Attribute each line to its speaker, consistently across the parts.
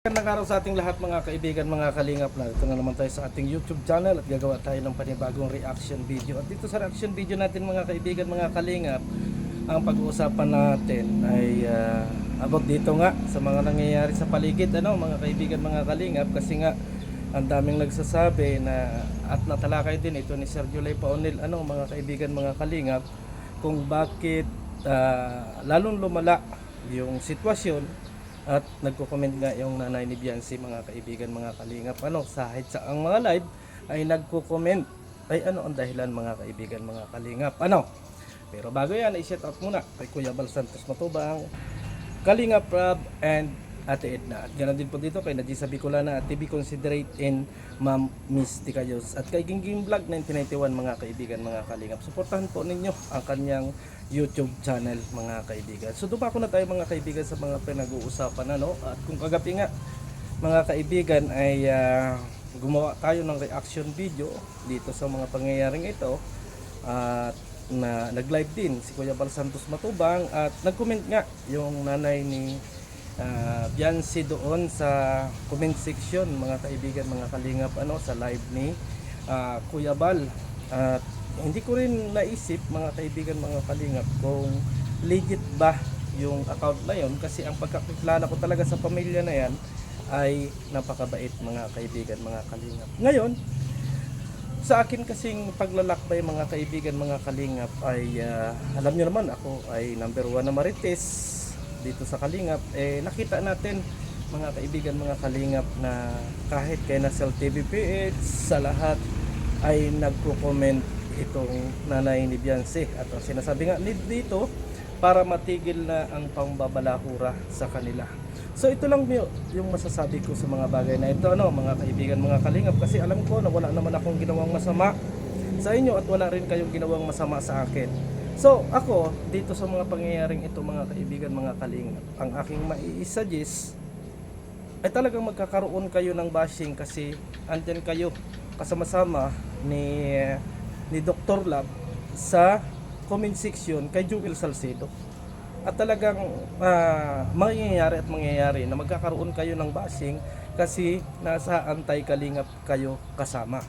Speaker 1: Magandang araw sa ating lahat mga kaibigan, mga kalingap. Na ito na naman tayo sa ating YouTube channel at gagawa tayo ng panibagong reaction video. At dito sa reaction video natin mga kaibigan, mga kalingap, ang pag-uusapan natin ay about dito nga sa mga nangyayari sa paligid, mga kaibigan, mga kalingap. Kasi nga ang daming nagsasabi na at natalakay din ito ni Sir July Paunil, mga kaibigan, mga kalingap, kung bakit lalong lumala yung sitwasyon. At nagko-comment nga yung nanay ni Biancy, mga kaibigan, mga kalingap, kahit sa ang mga live ay nagko-comment ay ang dahilan, mga kaibigan, mga kalingap, pero bago yan, i-shout out muna kay Kuya Bal Santos Matubang, Kalingap Rob, and Ate Edna. At ganoon din po dito kay Nadisa Bicolana at TV Considerate and Ma'am Miss Ticayos. At kay Gingging Vlog 1991, mga kaibigan, mga kalingap. Suportahan po ninyo ang kanyang YouTube channel, mga kaibigan. So dumako na tayo, mga kaibigan, sa mga pinag-uusapan. At kung kagabi nga, mga kaibigan, ay gumawa tayo ng reaction video dito sa mga pangyayaring ito. At na nag-live din si Kuya Bal Santos Matubang at nag-comment nga yung nanay ni Biancy doon sa comment section, mga kaibigan, mga kalingap, sa live ni Kuya Bal. At hindi ko rin naisip, mga kaibigan, mga kalingap, kung legit ba yung account na yon, kasi ang pagkakilala ko talaga sa pamilya na yan ay napakabait, mga kaibigan, mga kalingap. Ngayon, sa akin kasing paglalakbay, mga kaibigan, mga kalingap, ay alam nyo naman ako ay number 1 na marites dito sa Kalingap. Nakita natin, mga kaibigan, mga kalingap, na kahit kay Nasel TVPH, sa lahat ay nagko-comment itong nanay ni Biancy. At ang sinasabi nga dito, para matigil na ang pambabalahura sa kanila. So ito lang yung masasabi ko sa mga bagay na ito, mga kaibigan, mga kalingap, kasi alam ko na wala naman akong ginawang masama sa inyo at wala rin kayong ginawang masama sa akin. So ako dito sa mga pangyayaring ito, mga kaibigan, mga kalingap, ang aking mai-suggest ay talagang magkakaroon kayo ng bashing, kasi andyan kayo kasama-sama ni Dr. Lab sa comment section kay Jewel Salcedo. At talagang mangyayari na magkakaroon kayo ng bashing kasi nasa anti-kalingap kayo kasama.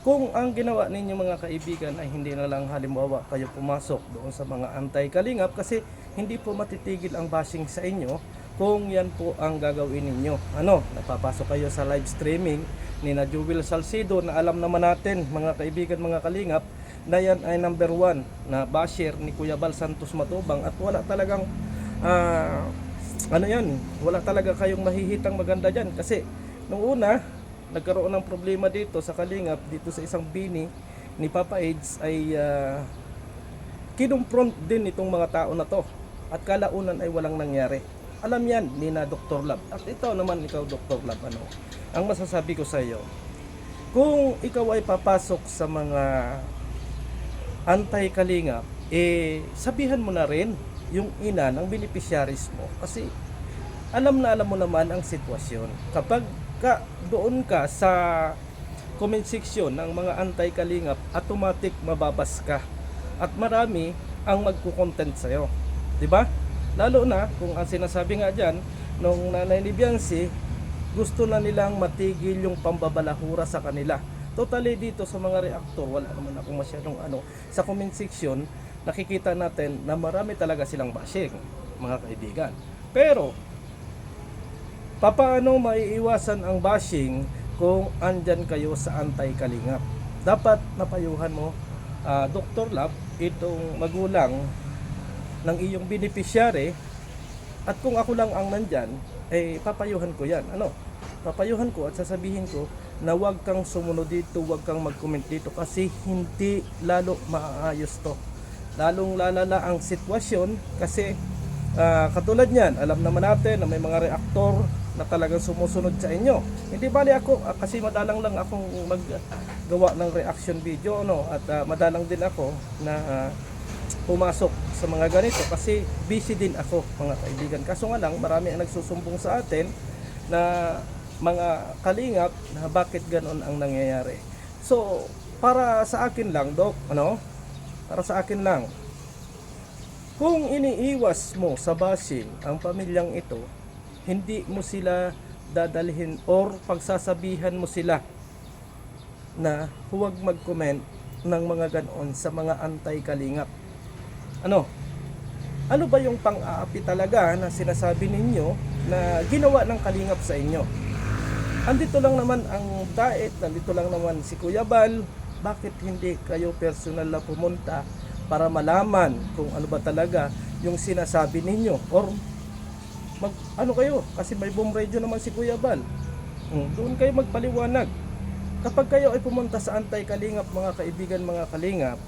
Speaker 1: Kung ang ginawa ninyo, mga kaibigan, ay hindi na lang halimbawa kayo pumasok doon sa mga anti-kalingap, kasi hindi po matitigil ang bashing sa inyo kung yan po ang gagawin ninyo. Napapasok kayo sa live streaming ni na Jewel Salcedo, na alam naman natin, mga kaibigan, mga kalingap, na yan ay number 1 na basher ni Kuya Bal Santos Matubang. At wala talagang wala talaga kayong mahihitang maganda dyan, kasi nung una nagkaroon ng problema dito sa Kalingap, dito sa isang bini ni Papa AIDS, ay kinumpront din itong mga tao na to, at kalaunan ay walang nangyari. Alam yan ni na Dr. Lab. At ito naman, ikaw Dr. Lab, ang masasabi ko sa iyo, kung ikaw ay papasok sa mga anti-kalingap, sabihan mo na rin yung ina ng beneficiaries mo, kasi alam mo naman ang sitwasyon. Kapag doon ka sa comment section ng mga anti-kalingap, automatic mababas ka at marami ang magko-content sa'yo, di ba? Lalo na kung ang sinasabi nga dyan nung nanay ni Biancy, gusto na nilang matigil yung pambabalahura sa kanila. Totally dito sa mga reactor, wala naman akong masyadong sa comment section, nakikita natin na marami talaga silang bashing, mga kaibigan. Pero paano maiiwasan ang bashing kung andyan kayo sa anti-kalingap? Dapat napayuhan mo, Dr. Lab, itong magulang ng iyong beneficiary. At kung ako lang ang nandyan, papayuhan ko yan. Papayuhan ko at sasabihin ko na huwag kang sumunod dito, huwag kang mag-comment dito, kasi hindi lalo maayos to. Lalong lalala ang sitwasyon, kasi katulad niyan, alam naman natin na may mga reaktor na talagang sumusunod sa inyo. Hindi bali ako, kasi madalang lang akong maggawa ng reaction video, at madalang din ako na pumasok sa mga ganito, kasi busy din ako, mga kaibigan. Kaso nga lang, marami ang nagsusumbong sa atin na mga kalingap na bakit ganon ang nangyayari. So para sa akin lang, Dok, para sa akin lang, kung iniiwas mo sa bashing ang pamilyang ito, hindi mo sila dadalhin or pagsasabihan mo sila na huwag mag-comment ng mga ganoon sa mga anti-kalingap? Ano? Ano ba yung pang-aapi talaga na sinasabi ninyo na ginawa ng kalingap sa inyo? Andito lang naman ang Daet, andito lang naman si Kuya Bal. Bakit hindi kayo personal na pumunta para malaman kung ano ba talaga yung sinasabi ninyo? Or ano kayo? Kasi may boom radio naman si Kuya Bal. Doon kayo magpaliwanag. Kapag kayo ay pumunta sa anti-kalingap, mga kaibigan, mga kalingap,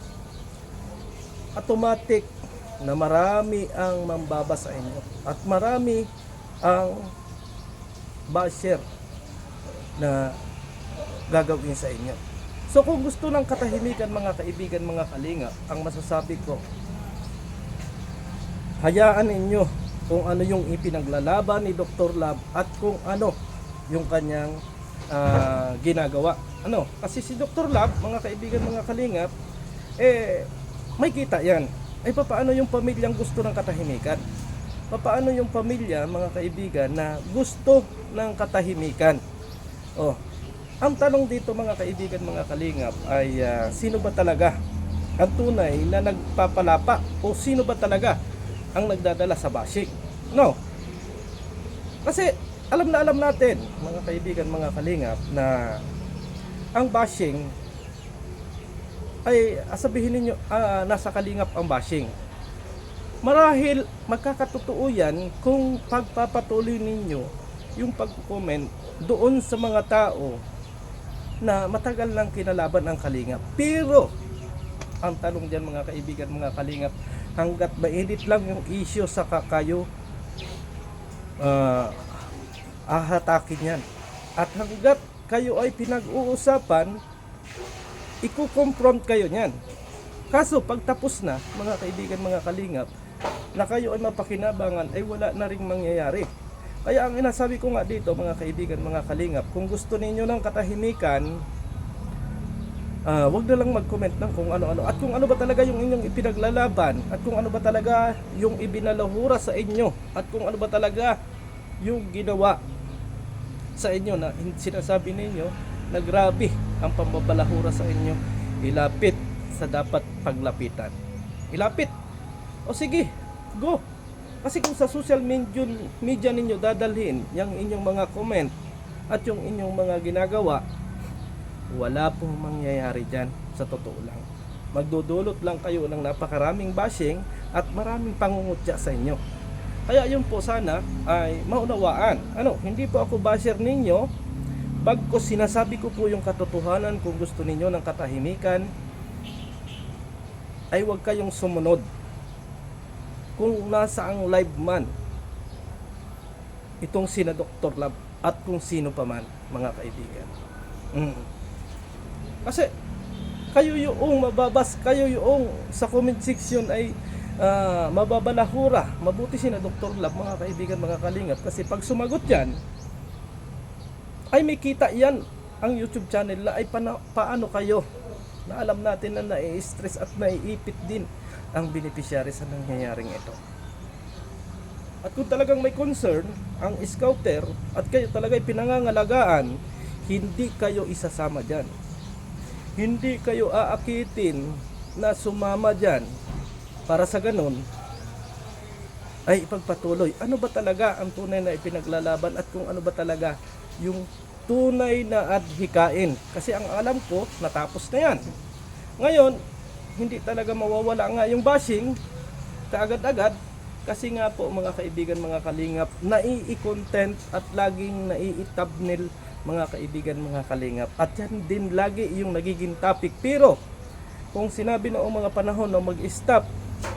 Speaker 1: automatic na marami ang mambaba sa inyo at marami ang basher na gagawin sa inyo. So kung gusto ng katahimikan, mga kaibigan, mga kalingap, ang masasabi ko, hayaan ninyo kung ano yung ipinaglalaban ni Dr. Love at kung ano yung kanyang ginagawa. Kasi si Dr. Love, mga kaibigan, mga kalingap, may kita yan. Paano yung pamilyang gusto ng katahimikan? Paano yung pamilya, mga kaibigan, na gusto ng katahimikan? Ang tanong dito, mga kaibigan, mga kalingap, ay sino ba talaga ang tunay na nagpapalapa o sino ba talaga ang nagdadala sa bashing? Kasi alam natin, mga kaibigan, mga kalingap, na ang bashing ay sabihin ninyo nasa kalingap ang bashing. Marahil magkakatotoo yan kung pagpapatuloy ninyo yung pag-comment doon sa mga tao na matagal nang kinalaban ang kalingap. Pero ang tanong dyan, mga kaibigan, mga kalingap, hanggat mainit lang yung issue sa kayo ahatakin yan. At hanggat kayo ay pinag-uusapan, iko-confront kayo niyan. Kaso pagtapos na, mga kaibigan, mga kalingap, na kayo ay mapakinabangan, ay wala na ring mangyayari. Kaya ang inasabi ko nga dito, mga kaibigan, mga kalingap, kung gusto ninyo ng katahimikan, wag na lang mag-comment ng kung ano-ano at kung ano ba talaga yung inyong ipinaglalaban at kung ano ba talaga yung ibinalahura sa inyo at kung ano ba talaga yung ginawa sa inyo na sinasabi ninyo na grabe ang pambabalahura sa inyo. Ilapit sa dapat paglapitan. Ilapit. O sige, go. Kasi kung sa social media ninyo dadalhin yung inyong mga comment at yung inyong mga ginagawa, wala pong mangyayari dyan, sa totoo lang. Magdudulot lang kayo ng napakaraming bashing at maraming pangungutya sa inyo. Kaya yun po sana ay maunawaan. Hindi po ako basher ninyo, bagkus sinasabi ko po yung katotohanan. Kung gusto ninyo ng katahimikan, ay huwag kayong sumunod kung nasa ang live man itong sina Dr. Love at kung sino pa man, mga kaibigan. Kasi kayo yung mababas, kayo yung sa comment section ay mababalahura. Mabuti sina Dr. Love, mga kaibigan, mga kalingap, kasi pag sumagot yan ay may kita yan ang YouTube channel na ay paano kayo na alam natin na nai-stress at naiipit din ang beneficiary sa nangyayaring ito. At kung talagang may concern ang scouter at kayo talaga pinangangalagaan, hindi kayo isasama dyan. Hindi kayo aakitin na sumama dyan para sa ganun ay ipagpatuloy. Ano ba talaga ang tunay na ipinaglalaban at kung ano ba talaga yung tunay na adhikain. Kasi ang alam ko, natapos na yan. Ngayon, hindi talaga mawawala nga yung bashing kaagad-agad kasi nga po, mga kaibigan, mga kalingap, nai-content at laging nai-thumbnail, mga kaibigan, mga kalingap, at yan din lagi yung nagiging topic. Pero kung sinabi na mga panahon na mag-stop,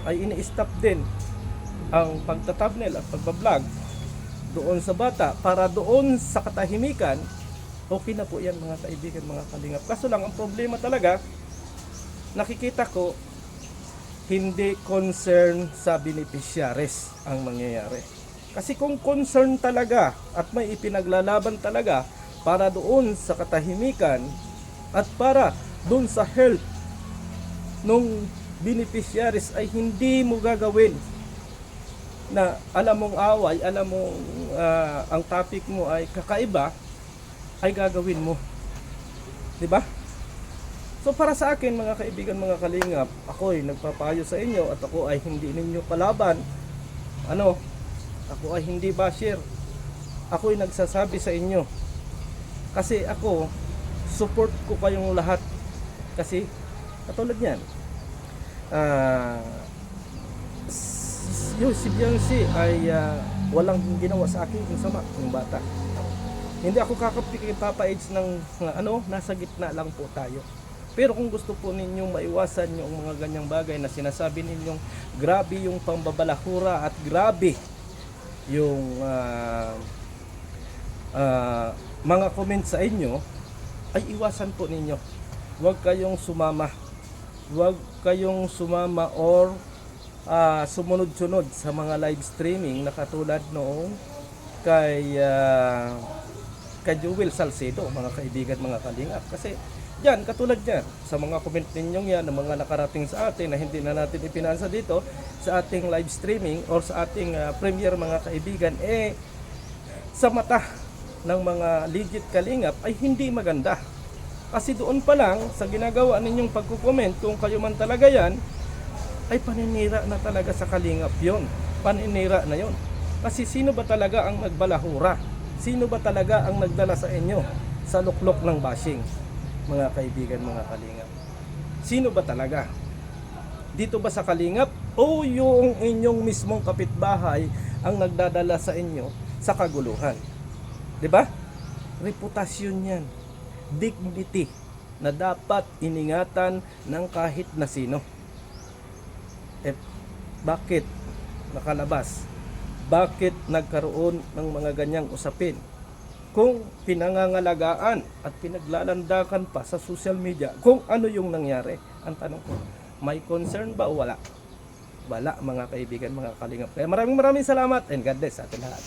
Speaker 1: ay ini-stop din ang pagta-thumbnail at pagbablog doon sa bata para doon sa katahimikan. Okay na po yan, mga kaibigan, mga kalingap. Kaso lang ang problema talaga, nakikita ko hindi concern sa beneficiaries ang mangyayari. Kasi kung concern talaga at may ipinaglalaban talaga para doon sa katahimikan at para doon sa health nung beneficiaries, ay hindi mo gagawin na alam mong away, alam mong ang topic mo ay kakaiba, ay gagawin mo. 'Di ba? So para sa akin mga kaibigan, mga kalingap, ako ay nagpapayo sa inyo at ako ay hindi ninyo kalaban. Ako ay hindi basher. Ako ay nagsasabi sa inyo. Kasi ako, support ko kayong lahat. Kasi katulad niyan, si Beyonce ay walang ginawa sa akin yung sama ng bata. Hindi ako kakapik Papa Age ng nasa gitna lang po tayo. Pero kung gusto po ninyong maiwasan yung mga ganyang bagay na sinasabi ninyong grabe yung pambabalahura at grabe yung mga comment sa inyo, ay iwasan po ninyo. Huwag kayong sumama. Huwag kayong sumama or sumunod-sunod sa mga live streaming na katulad noong kay Jewel Salcedo, mga kaibigan, mga kalingap. Kasi yan, katulad yan, sa mga comment ninyong yan, na mga nakarating sa atin na hindi na natin ipinasa dito sa ating live streaming or sa ating premiere, mga kaibigan, sa mata ng mga legit kalingap ay hindi maganda. Kasi doon pa lang sa ginagawa ninyong pagko-comment, kung kayo man talaga yan, ay paninira na talaga sa kalingap yon. Paninira na yon. Kasi sino ba talaga ang nagbalahura? Sino ba talaga ang nagdala sa inyo sa luklok ng bashing, mga kaibigan, mga kalingap? Sino ba talaga? Dito ba sa kalingap o yung inyong mismong kapitbahay ang nagdadala sa inyo sa kaguluhan? 'Di ba? Reputasyon 'yan. Dignity na dapat iningatan ng kahit na sino. Bakit nakalabas? Bakit nagkaroon ng mga ganyang usapin? Kung pinangangalagaan at pinaglalandakan pa sa social media kung ano yung nangyari, ang tanong ko, may concern ba o wala? Wala, mga kaibigan, mga kalingap. Kaya maraming salamat and God bless sa atin lahat.